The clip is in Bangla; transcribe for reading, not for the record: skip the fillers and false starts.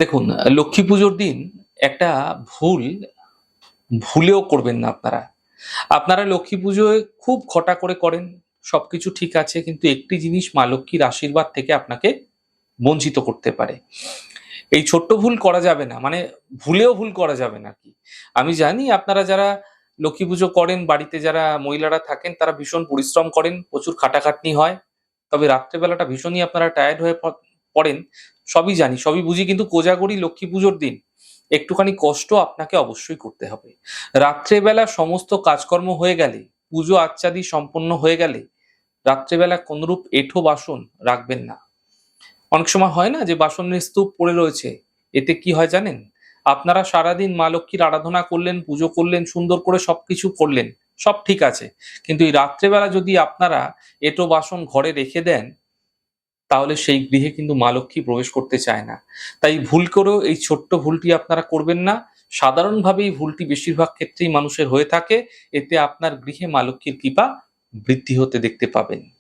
দেখুন, লক্ষ্মী পুজোর দিন একটা ভুল ভুলেও করবেন না আপনারা। আপনারা লক্ষ্মী পুজোয় খুব ঘটা করে করেন, সবকিছু ঠিক আছে। কিন্তু একটি জিনিস মা লক্ষ্মীর আশীর্বাদ থেকে আপনাকে বঞ্চিত করতে পারে। এই ছোট্ট ভুল করা যাবে না। মানে ভুলেও ভুল করা যাবে না আরকি। আমি জানি আপনারা যারা লক্ষ্মী পুজো করেন, বাড়িতে যারা মহিলারা থাকেন তারা ভীষণ পরিশ্রম করেন, প্রচুর খাটাখাটনি হয়। তবে রাত্রে বেলাটা ভীষণই আপনারা টায়ার্ড হয়ে পড়েন। সবই জানি, সবই বুঝি, কিন্তু কোজাগরী লক্ষ্মী পুজোর দিন একটুখানি কষ্ট আপনাকে অবশ্যই করতে হবে। রাত্রেবেলা সমস্ত কাজকর্ম হয়ে গেলে, পুজো আচ্চাদি সম্পন্ন হয়ে গেলে, রাত্রেবেলা কোনরূপ এঁঠো বাসন রাখবেন না। অনেক সময় হয় না যে বাসনের স্তূপ পড়ে রয়েছে, এতে কি হয় জানেন? আপনারা সারাদিন মা লক্ষ্মীর আরাধনা করলেন, পুজো করলেন, সুন্দর করে সবকিছু করলেন, সব ঠিক আছে। কিন্তু এই রাত্রেবেলা যদি আপনারা এঁটো বাসন ঘরে রেখে দেন, তাহলে সেই গৃহে কিন্তু মা লক্ষ্মী প্রবেশ করতে চায় না। তাই ভুল করেও এই ছোট্ট ভুলটি আপনারা করবেন না। সাধারণভাবে এই ভুলটি বেশিরভাগ ক্ষেত্রেই মানুষের হয়ে থাকে। এতে আপনার গৃহে মা লক্ষ্মীর কৃপা বৃদ্ধি হতে দেখতে পাবেন।